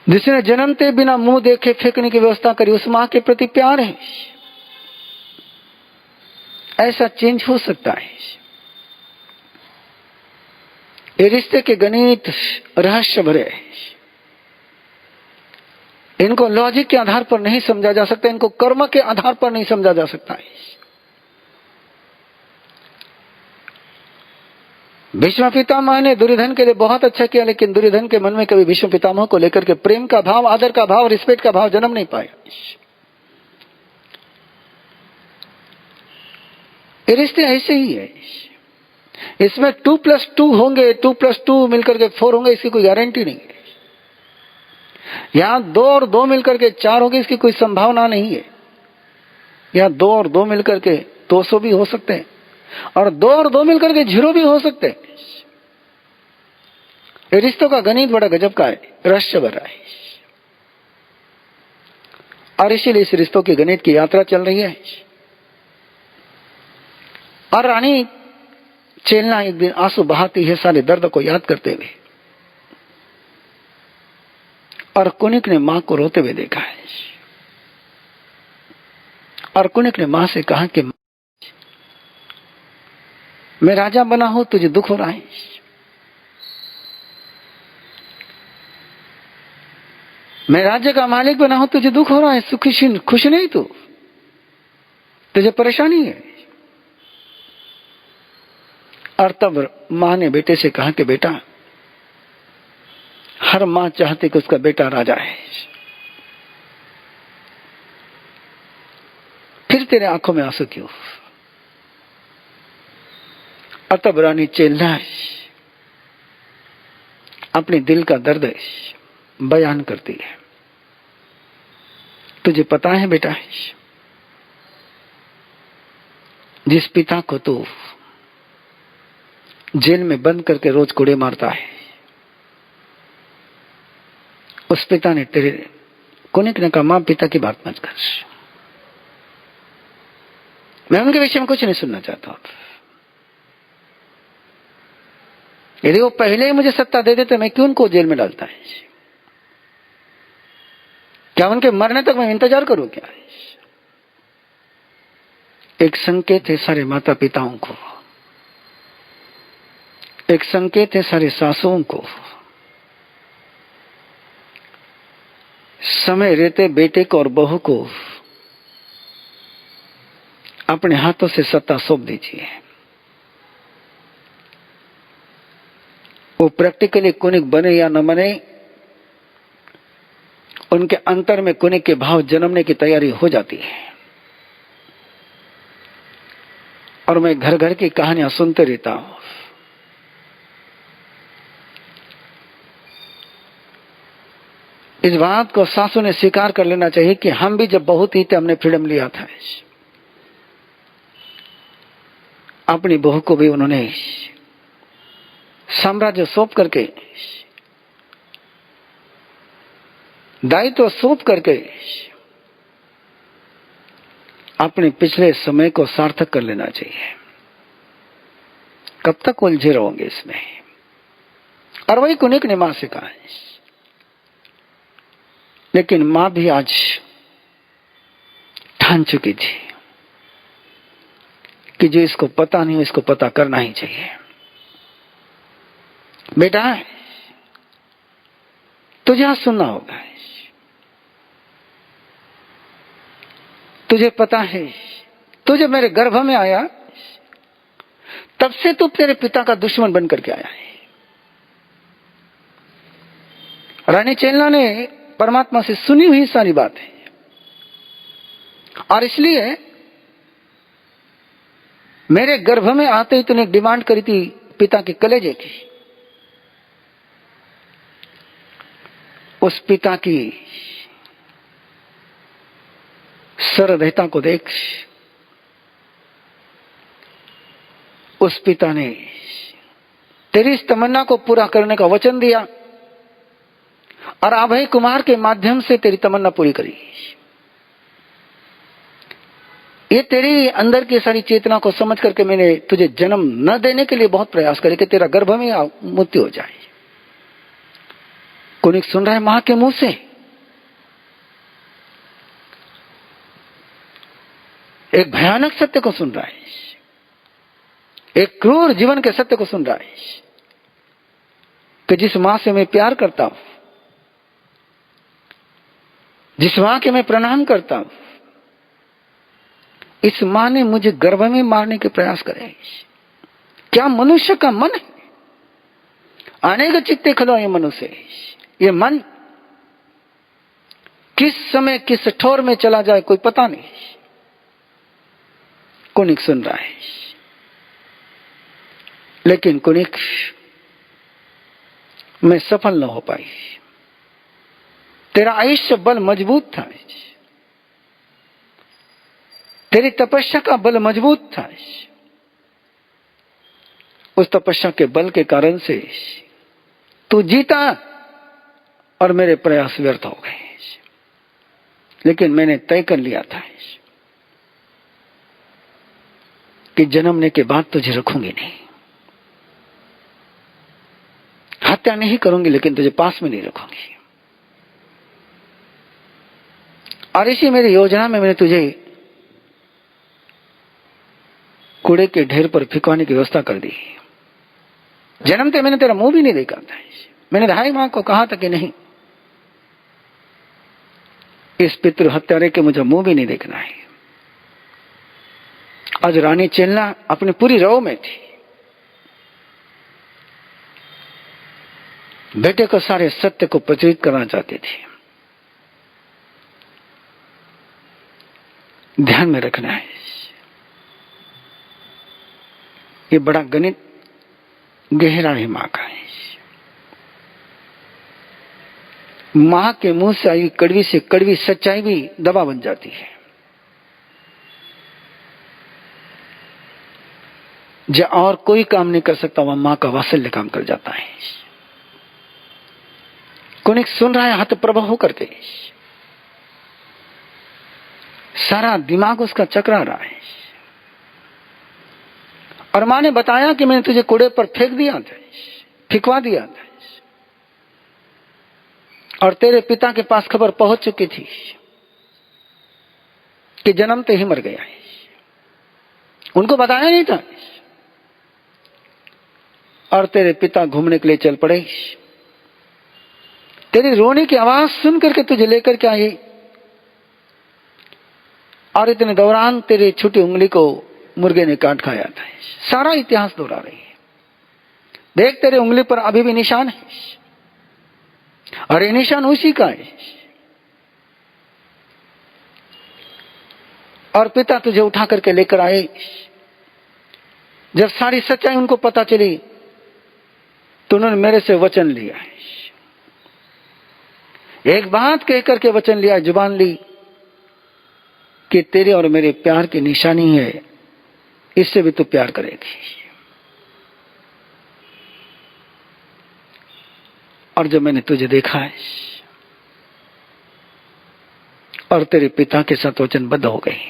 जिसने जन्मते बिना मुंह देखे फेंकने की व्यवस्था करी, उस मां के प्रति प्यार है। ऐसा चेंज हो सकता है। ये रिश्ते के गणित रहस्य भरे हैं। इनको लॉजिक के आधार पर नहीं समझा जा सकता, इनको कर्म के आधार पर नहीं समझा जा सकता है। भीष्म पितामह ने दुर्योधन के लिए बहुत अच्छा किया, लेकिन दुर्योधन के मन में कभी भीष्म पितामह को लेकर के प्रेम का भाव, आदर का भाव, रिस्पेक्ट का भाव जन्म नहीं पाया। ये रिश्ते ऐसे ही है। इसमें 2+2 होंगे, 2+2 मिलकर के 4 होंगे, इसकी कोई गारंटी नहीं है। यहां 2 और 2 मिलकर के 4 होंगे, इसकी कोई संभावना नहीं है। यहां 2 और 2 मिलकर के 200 भी हो सकते हैं, और 2 और 2 मिलकर के 0 भी हो सकते हैं। ये रिश्तों का गणित बड़ा गजब का है, रहस्य भरा है। और इसीलिए इस रिश्तों की गणित की यात्रा चल रही है। और रानी चेलना एक दिन आंसू बहाती है सारे दर्द को याद करते हुए, और कुनिक ने मां को रोते हुए देखा है। और कुनिक ने मां से कहा कि मैं राजा बना हूं, तुझे दुख हो रहा है। मैं राज्य का मालिक बना हूं, तुझे दुख हो रहा है, खुश नहीं तू, तुझे परेशानी है। और तब मां ने बेटे से कहा कि बेटा, हर मां चाहती कि उसका बेटा राजा है, फिर तेरे आंखों में आंसू क्यों? और तब रानी चेलना अपने दिल का दर्द बयान करती है। तुझे पता है बेटा, जिस पिता को तू जेल में बंद करके रोज कोड़े मारता है, उस पिता ने तेरे कुनिक ने कहा, मां पिता की बात मत कर, मैं उनके विषय में कुछ नहीं सुनना चाहता। यदि वो पहले ही मुझे सत्ता दे देते, मैं क्यों उनको जेल में डालता है? क्या उनके मरने तक मैं इंतजार करूं क्या? एक संकेत है सारे माता पिताओं को, एक संकेत है सारे सासुओं को, समय रहते बेटे को और बहू को अपने हाथों से सत्ता सौंप दीजिए। वो प्रैक्टिकली कुनिक बने या न बने, उनके अंतर में कुनिक के भाव जन्मने की तैयारी हो जाती है। और मैं घर घर की कहानियां सुनते रहता हूं। इस बात को सासू ने स्वीकार कर लेना चाहिए कि हम भी जब बहू थी तो हमने फ्रीडम लिया था। अपनी बहू को भी उन्होंने साम्राज्य सौंप करके, दायित्व सौंप करके अपने पिछले समय को सार्थक कर लेना चाहिए। कब तक उलझे रहोगे इसमें? और वही कुनिक ने मां से कहा है। लेकिन मां भी आज ठान चुकी थी कि जो इसको पता नहीं, इसको पता करना ही चाहिए। बेटा, तुझे आज सुनना होगा। तुझे पता है, तू जब मेरे गर्भ में आया तब से तू तेरे पिता का दुश्मन बनकर के आया है। रानी चेलना ने परमात्मा से सुनी हुई सारी बात है, और इसलिए मेरे गर्भ में आते ही तूने डिमांड करी थी पिता के कलेजे की। उस पिता की सरलता को देख, उस पिता ने तेरी इस तमन्ना को पूरा करने का वचन दिया और अभय कुमार के माध्यम से तेरी तमन्ना पूरी करी। ये तेरी अंदर की सारी चेतना को समझ करके मैंने तुझे जन्म न देने के लिए बहुत प्रयास करे कि तेरा गर्भ में मृत्यु हो जाए। कुनिक सुन रहा है मां के मुंह से, एक भयानक सत्य को सुन रहा है, एक क्रूर जीवन के सत्य को सुन रहा है कि जिस मां से मैं प्यार करता हूं, जिस मां के मैं प्रणाम करता हूं, इस मां ने मुझे गर्भ में मारने के प्रयास करे। क्या मनुष्य का मन है? अनेक चित्ते खलो ये मनुष्य, ये मन किस समय किस ठोर में चला जाए कोई पता नहीं। कुनिक सुन रहा है, लेकिन कुनिक मैं सफल न हो पाई। तेरा आयुष्य बल मजबूत था, तेरी तपस्या का बल मजबूत था। उस तपस्या के बल के कारण से तू जीता और मेरे प्रयास व्यर्थ हो गए। लेकिन मैंने तय कर लिया था कि जन्मने के बाद तुझे रखूंगी नहीं, हत्या नहीं करूंगी, लेकिन तुझे पास में नहीं रखूंगी। और इसी मेरी योजना में मैंने तुझे कूड़े के ढेर पर फिकवाने की व्यवस्था कर दी। जन्मते मैंने तेरा मुंह भी नहीं देखा था। मैंने ढाई मां को कहा था कि नहीं, इस पितृ हत्यारे के मुझे मुंह भी नहीं देखना है। आज रानी चेलना अपनी पूरी रव में थी, बेटे को सारे सत्य को प्रचलित करना चाहती थी। ध्यान में रखना है, ये बड़ा गणित गहरा है मां का। मां के मुंह से आई कड़वी से कड़वी सच्चाई भी दवा बन जाती है। जो और कोई काम नहीं कर सकता, वह मां का वात्सल्य काम कर जाता है। कुनिक सुन रहा है हतप्रभ होकर के, सारा दिमाग उसका चकरा रहा है। और मां ने बताया कि मैंने तुझे कूड़े पर फेंक दिया था, फिकवा दिया था, और तेरे पिता के पास खबर पहुंच चुकी थी कि जन्मते ही मर गया है। उनको बताया नहीं था। और तेरे पिता घूमने के लिए चल पड़े। तेरी रोने की आवाज सुन करके तुझे लेकर के आई, और इतने दौरान तेरी छोटी उंगली को मुर्गे ने काट खाया था। सारा इतिहास दोहरा रही है। देख, तेरे उंगली पर अभी भी निशान है, और ये निशान उसी का है। और पिता तुझे उठा करके लेकर आए। जब सारी सच्चाई उनको पता चली तो उन्होंने मेरे से वचन लिया है। एक बात कह करके वचन लिया, जुबान ली कि तेरे और मेरे प्यार की निशानी है, इससे भी तू प्यार करेगी। और जब मैंने तुझे देखा है और तेरे पिता के साथ वचनबद्ध हो गई,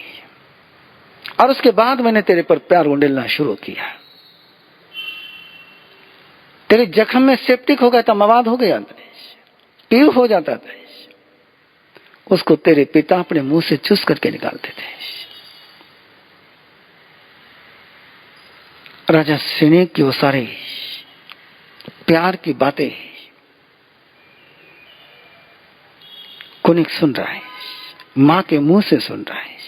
और उसके बाद मैंने तेरे पर प्यार उंडेलना शुरू किया। तेरे जख्म में सेप्टिक हो गया था, मवाद हो गया था, पीव हो जाता था, उसको तेरे पिता अपने मुंह से चूस करके निकालते थे। राजा सिने की वो सारे प्यार की बातें कुनिक सुन रहा है, मां के मुंह से सुन रहा है।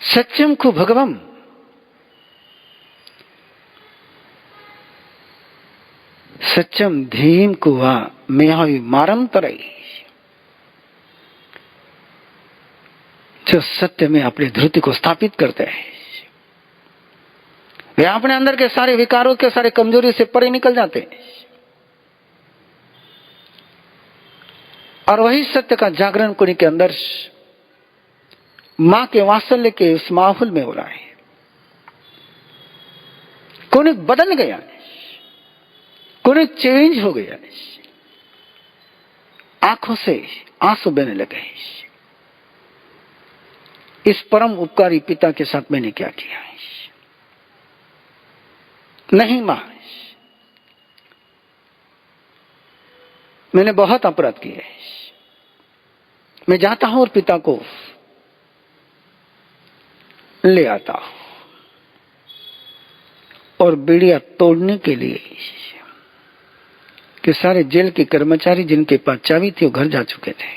सत्यम को भगवम, सत्यम धीम कुआ मेहावी मारम तरई। जो सत्य में अपनी धृति को स्थापित करते हैं, वे अपने अंदर के सारे विकारों के सारे कमजोरी से परे निकल जाते हैं, और वही सत्य का जागरण कुनिक के अंदर मां के वात्सल्य के उस माहौल में हो रहा है। कुनिक बदल गया, कुनिक चेंज हो गया। आंखों से आंसू बहने लगे। इस परम उपकारी पिता के साथ मैंने क्या किया है? नहीं मां, मैंने बहुत अपराध किए। मैं जाता हूं और पिता को ले आता हूं, और बेड़िया तोड़ने के लिए कि सारे जेल के कर्मचारी जिनके पास चाबी थी वो घर जा चुके थे।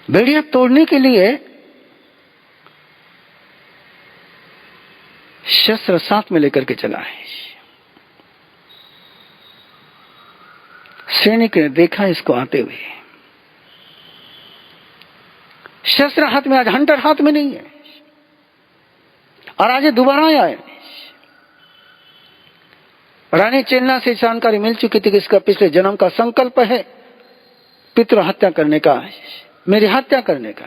बेड़िया तोड़ने के लिए शस्त्र साथ में लेकर के चला है। सैनिक ने देखा इसको आते हुए, शस्त्र हाथ में, आज हंटर हाथ में नहीं है, और आज ये दोबारा आया है। रानी चेन्ना से जानकारी मिल चुकी थी कि इसका पिछले जन्म का संकल्प है पितृ हत्या करने का, मेरी हत्या करने का,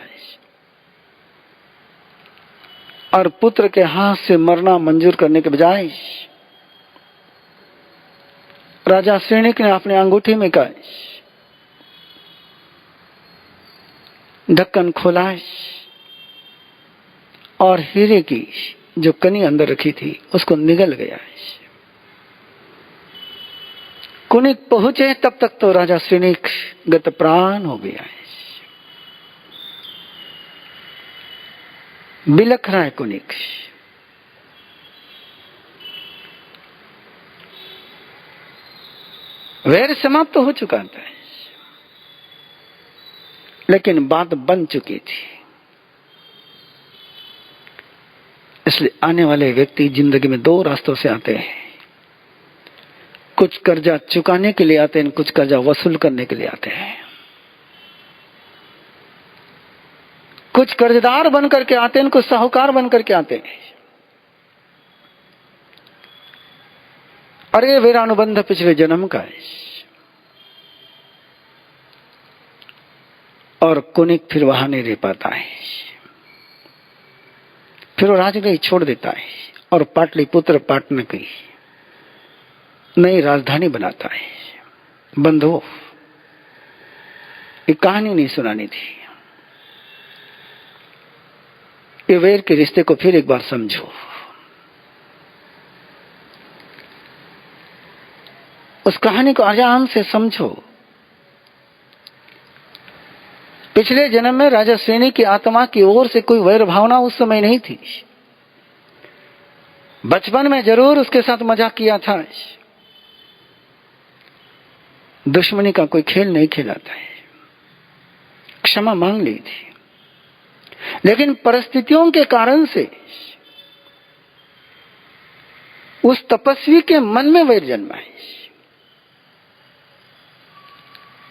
और पुत्र के हाथ से मरना मंजूर करने के बजाय राजा श्रेणिक ने अपने अंगूठी में का ढक्कन खोला और हीरे की जो कनी अंदर रखी थी उसको निगल गया। कुनिक पहुंचे तब तक तो राजा श्रेणिक गत प्राण हो गया है। बिलख रहा है कुनिक। वैर समाप्त हो चुका था, लेकिन बात बन चुकी थी। इसलिए आने वाले व्यक्ति जिंदगी में दो रास्तों से आते हैं, कुछ कर्जा चुकाने के लिए आते हैं, कुछ कर्जा वसूल करने के लिए आते हैं। कुछ कर्जदार बन करके आते हैं, कुछ साहूकार बन करके आते हैं। और ये वीरानुबंध पिछले जन्म का है। और कुनिक फिर वहां नहीं रह पाता है, फिर वो राजगृह छोड़ देता है और पाटलिपुत्र पाटन की नई राजधानी बनाता है। बंधुओं, ये कहानी नहीं सुनानी थी, ये वैर के रिश्ते को फिर एक बार समझो। उस कहानी को आराम से समझो। पिछले जन्म में राजा श्रेणी की आत्मा की ओर से कोई वैर भावना उस समय नहीं थी। बचपन में जरूर उसके साथ मजाक किया था, दुश्मनी का कोई खेल नहीं खेला था, क्षमा मांग ली थी। लेकिन परिस्थितियों के कारण से उस तपस्वी के मन में वैर जन्मा है।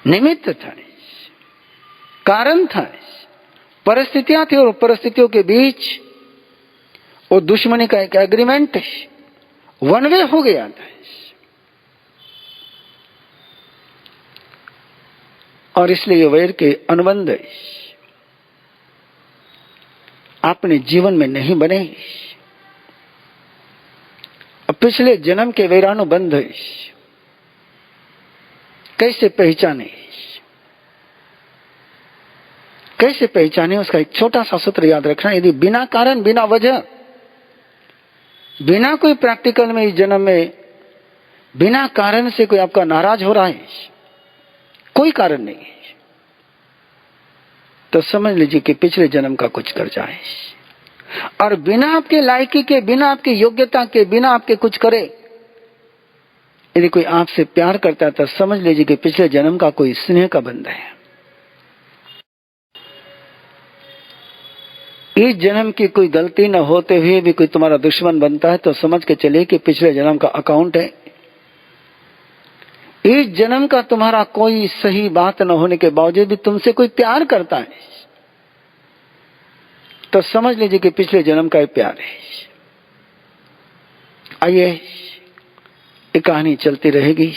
निमित्त था, कारण था, परिस्थितियां थी, और परिस्थितियों के बीच वो दुश्मनी का एक एग्रीमेंट वन वे हो गया था। और इसलिए वैर के अनुबंध अपने जीवन में नहीं बने। पिछले जन्म के वैरानुबंध कैसे पहचाने, कैसे पहचाने, उसका एक छोटा सा सूत्र याद रखना। यदि बिना कारण, बिना वजह, बिना कोई प्रैक्टिकल में इस जन्म में बिना कारण से कोई आपका नाराज हो रहा है, कोई कारण नहीं है, तो समझ लीजिए कि पिछले जन्म का कुछ कर्जा है। और बिना आपके लायकी के, बिना आपकी योग्यता के, बिना आपके कुछ करे, यदि कोई आपसे प्यार करता है तो समझ लीजिए कि पिछले जन्म का कोई स्नेह का बंध है। इस जन्म की कोई गलती न होते हुए भी कोई तुम्हारा दुश्मन बनता है तो समझ के चलिए कि पिछले जन्म का अकाउंट है। इस जन्म का तुम्हारा कोई सही बात न होने के बावजूद भी तुमसे कोई प्यार करता है तो समझ लीजिए कि पिछले जन्म का प्यार है। आइए, ये कहानी चलती रहेगी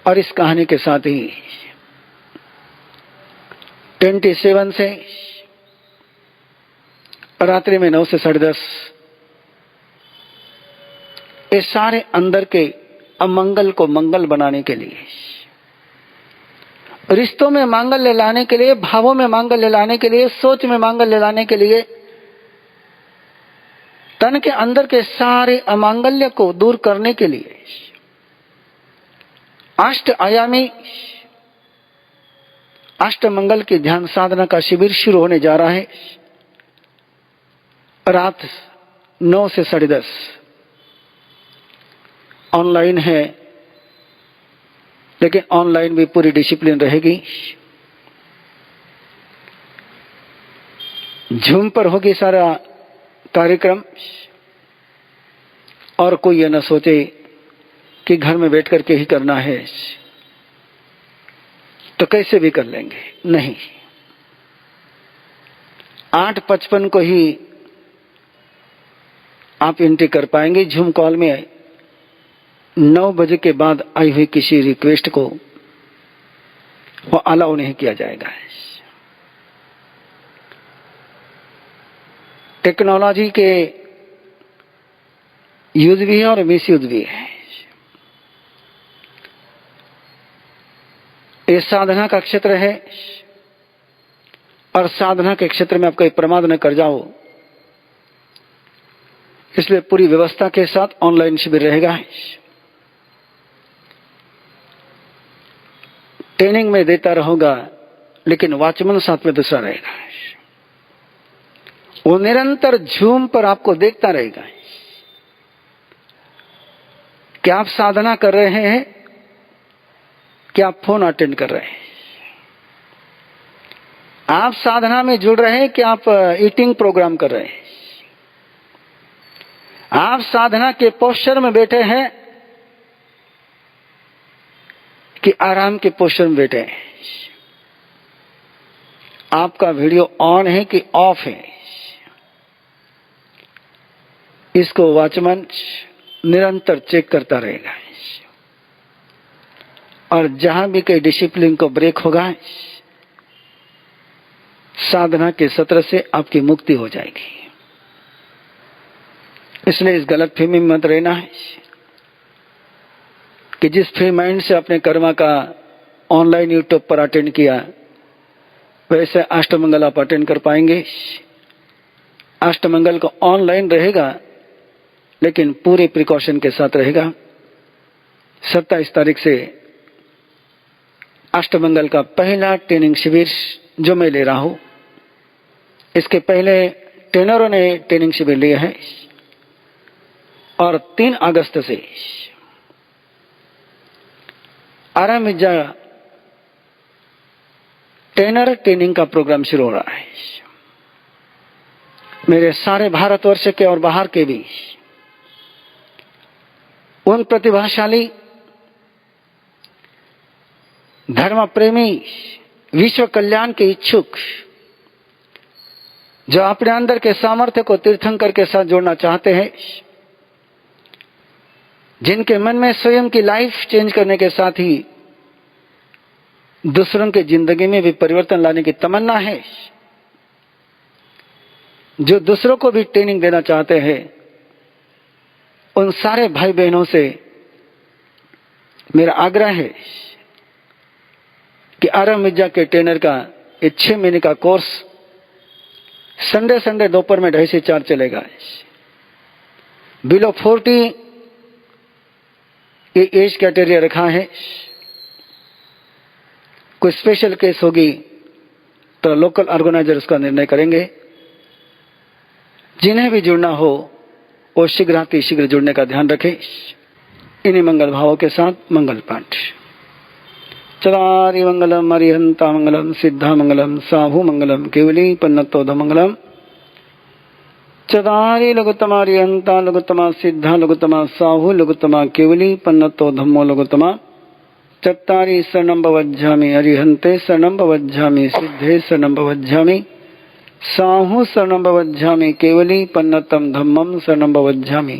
और इस कहानी के साथ ही 27 से रात्रि में 9 से 10:30 ये सारे अंदर के अमंगल को मंगल बनाने के लिए, रिश्तों में मांगल्य लाने के लिए, भावों में मांगल्य लाने के लिए, सोच में मांगल्य लाने के लिए, तन के अंदर के सारे अमांगल्य को दूर करने के लिए अष्ट आयामी अष्ट मंगल की ध्यान साधना का शिविर शुरू होने जा रहा है। रात 9 से 10:30 ऑनलाइन है, लेकिन ऑनलाइन भी पूरी डिसिप्लिन रहेगी। जूम पर होगी सारा कार्यक्रम, और कोई ये न सोचे कि घर में बैठ करके ही करना है तो कैसे भी कर लेंगे, नहीं। 8:55 को ही आप एंट्री कर पाएंगे। जूम कॉल में 9 बजे के बाद आई हुई किसी रिक्वेस्ट को वो अलाउ नहीं किया जाएगा। टेक्नोलॉजी के यूज भी है और मिसयूज भी है। ये साधना का क्षेत्र है और साधना के क्षेत्र में आप कोई प्रमाद न कर जाओ, इसलिए पूरी व्यवस्था के साथ ऑनलाइन शिविर रहेगा। ट्रेनिंग में देता रहूंगा, लेकिन वॉचमैन साथ में दूसरा रहेगा। वो निरंतर जूम पर आपको देखता रहेगा कि आप साधना कर रहे हैं, कि आप फोन अटेंड कर रहे हैं, आप साधना में जुड़ रहे हैं कि आप ईटिंग प्रोग्राम कर रहे हैं, आप साधना के पोस्चर में बैठे हैं कि आराम के पोस्चर में बैठे हैं, आपका वीडियो ऑन है कि ऑफ है, इसको वॉचमैन निरंतर चेक करता रहेगा। और जहां भी कोई डिसिप्लिन को ब्रेक होगा, साधना के सत्र से आपकी मुक्ति हो जाएगी। इसलिए इस गलत फहमी में मत रहना है कि जिस फ्री माइंड से अपने कर्मा का ऑनलाइन यूट्यूब पर अटेंड किया, वैसे अष्टमंगल आप अटेंड कर पाएंगे। अष्टमंगल को ऑनलाइन रहेगा, लेकिन पूरे प्रिकॉशन के साथ रहेगा। 27 तारीख से अष्टमंगल का पहला ट्रेनिंग शिविर जो मैं ले रहा हूं, इसके पहले ट्रेनरों ने ट्रेनिंग शिविर लिया है और 3 अगस्त से आराम विद्या ट्रेनर ट्रेनिंग का प्रोग्राम शुरू हो रहा है। मेरे सारे भारतवर्ष के और बाहर के भी उन प्रतिभाशाली, धर्म प्रेमी, विश्व कल्याण के इच्छुक, जो अपने अंदर के सामर्थ्य को तीर्थंकर के साथ जोड़ना चाहते हैं, जिनके मन में स्वयं की लाइफ चेंज करने के साथ ही दूसरों की जिंदगी में भी परिवर्तन लाने की तमन्ना है, जो दूसरों को भी ट्रेनिंग देना चाहते हैं, उन सारे भाई बहनों से मेरा आग्रह है कि आराम विद्या के ट्रेनर का 6 महीने का कोर्स संडे दोपहर में 2:30 से 4 चलेगा। बिलो 40 ये एज कैटेगरी रखा है। कोई स्पेशल केस होगी तो लोकल ऑर्गेनाइजर उसका निर्णय करेंगे। जिन्हें भी जुड़ना हो वो शीघ्र जुड़ने का ध्यान रखें। इन्हीं मंगल भावों के साथ मंगल पाठ। चदारि मंगलम अरिहंता मंगलम सिद्धा मंगलम साहु मंगलम केवली पन्नतोध मंगलम। चदारि लघुतमा अरिहंता लघुतमा सिद्धा लघुतमा साहु लघुतमा केवली पन्नतो धम्मो लघुतमा। चत्तारि शरणं भवज्झामि अरिहन्ते शरणं भवज्झामि सिद्धे शरणं भवज्झामि साहु शरणं भवज्झामि केवली पन्नतम धम्मम शरणं भवज्झामि।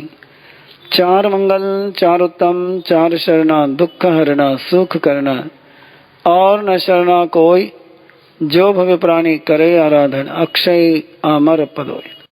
4 मंगल 4 उत्तम 4 शरणा दुख हरणा सुख करना और न शरणा कोई जो भव प्राणी करे आराधन अक्षय अमर पदोय।